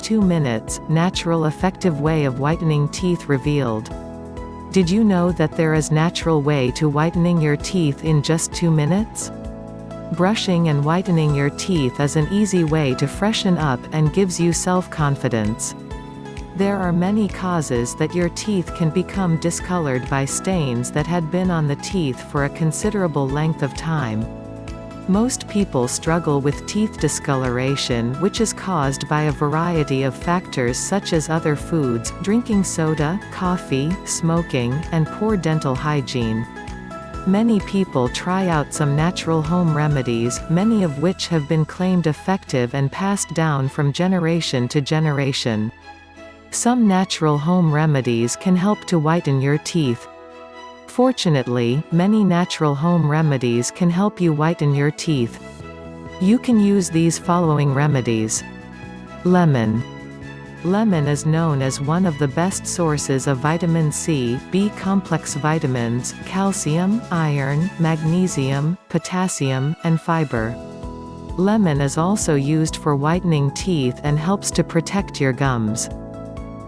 2 minutes, natural effective way of whitening teeth revealed. Did you know that there is natural way to whitening your teeth in just 2 minutes? Brushing and whitening your teeth is an easy way to freshen up and gives you self-confidence. There are many causes that your teeth can become discolored by stains that had been on the teeth for a considerable length of time. Most people struggle with teeth discoloration, which is caused by a variety of factors such as other foods, drinking soda, coffee, smoking, and poor dental hygiene. Many people try out some natural home remedies, many of which have been claimed effective and passed down from generation to generation. Some natural home remedies can help to whiten your teeth. Fortunately, many natural home remedies can help you whiten your teeth. You can use these following remedies. Lemon. Lemon is known as one of the best sources of vitamin C, B-complex vitamins, calcium, iron, magnesium, potassium, and fiber. Lemon is also used for whitening teeth and helps to protect your gums.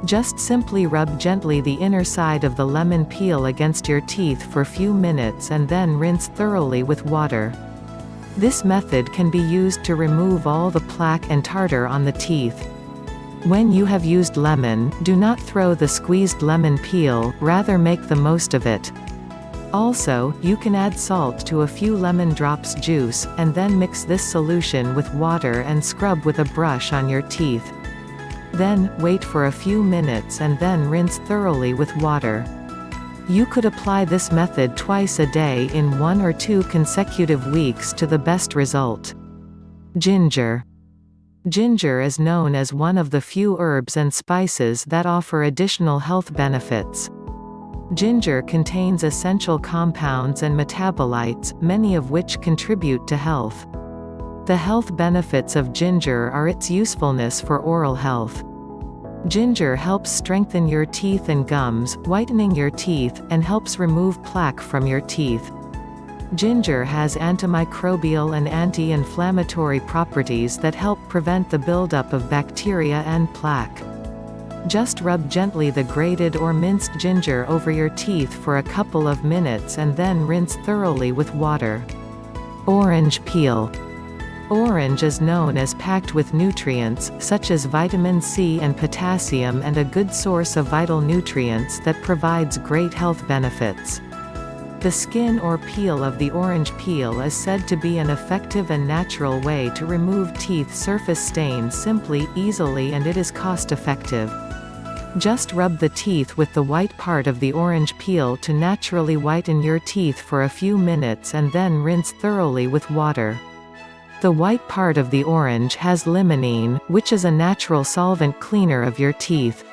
Just simply rub gently the inner side of the lemon peel against your teeth for a few minutes and then rinse thoroughly with water. This method can be used to remove all the plaque and tartar on the teeth. When you have used lemon, do not throw the squeezed lemon peel, rather make the most of it. Also, you can add salt to a few lemon drops juice, and then mix this solution with water and scrub with a brush on your teeth. Then, wait for a few minutes and then rinse thoroughly with water. You could apply this method twice a day in 1 or 2 consecutive weeks to the best result. Ginger. Ginger is known as one of the few herbs and spices that offer additional health benefits. Ginger contains essential compounds and metabolites, many of which contribute to health. The health benefits of ginger are its usefulness for oral health. Ginger helps strengthen your teeth and gums, whitening your teeth, and helps remove plaque from your teeth. Ginger has antimicrobial and anti-inflammatory properties that help prevent the buildup of bacteria and plaque. Just rub gently the grated or minced ginger over your teeth for a couple of minutes and then rinse thoroughly with water. Orange peel. Orange is known as packed with nutrients, such as vitamin C and potassium, and a good source of vital nutrients that provides great health benefits. The skin or peel of the orange peel is said to be an effective and natural way to remove teeth surface stains simply, easily, and it is cost-effective. Just rub the teeth with the white part of the orange peel to naturally whiten your teeth for a few minutes and then rinse thoroughly with water. The white part of the orange has limonene, which is a natural solvent cleaner of your teeth.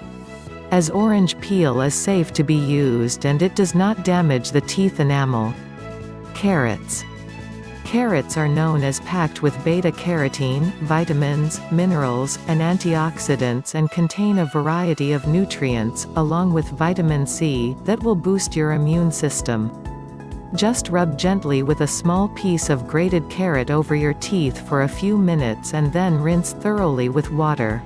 As orange peel is safe to be used and it does not damage the teeth enamel. Carrots. Carrots are known as packed with beta-carotene, vitamins, minerals, and antioxidants and contain a variety of nutrients, along with vitamin C, that will boost your immune system. Just rub gently with a small piece of grated carrot over your teeth for a few minutes and then rinse thoroughly with water.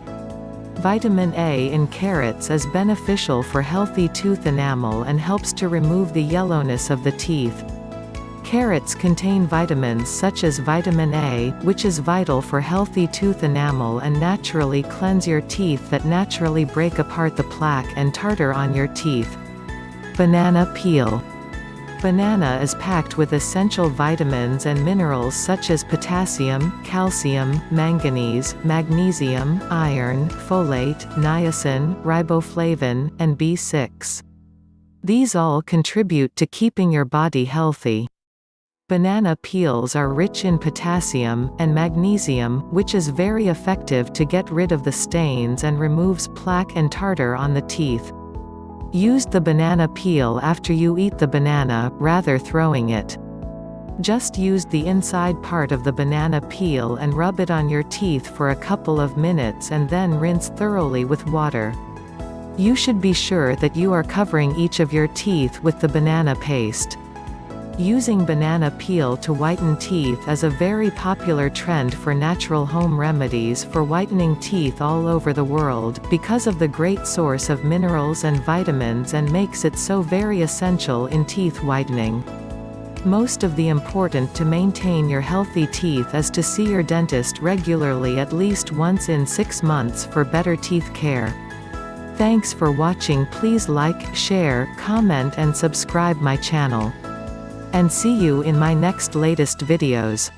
Vitamin A in carrots is beneficial for healthy tooth enamel and helps to remove the yellowness of the teeth. Carrots contain vitamins such as vitamin A, which is vital for healthy tooth enamel and naturally cleanse your teeth that naturally break apart the plaque and tartar on your teeth. Banana peel. Banana is packed with essential vitamins and minerals such as potassium, calcium, manganese, magnesium, iron, folate, niacin, riboflavin, and B6. These all contribute to keeping your body healthy. Banana peels are rich in potassium and magnesium, which is very effective to get rid of the stains and removes plaque and tartar on the teeth. Use the banana peel after you eat the banana, rather throwing it. Just use the inside part of the banana peel and rub it on your teeth for a couple of minutes and then rinse thoroughly with water. You should be sure that you are covering each of your teeth with the banana paste. Using banana peel to whiten teeth is a very popular trend for natural home remedies for whitening teeth all over the world, because of the great source of minerals and vitamins, and makes it so very essential in teeth whitening. Most of the important to maintain your healthy teeth is to see your dentist regularly, at least once in 6 months, for better teeth care. Thanks for watching. Please like, share, comment and subscribe my channel. And see you in my next latest videos.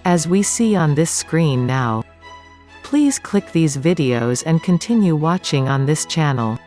As we see on this screen now. Please click these videos and continue watching on this channel.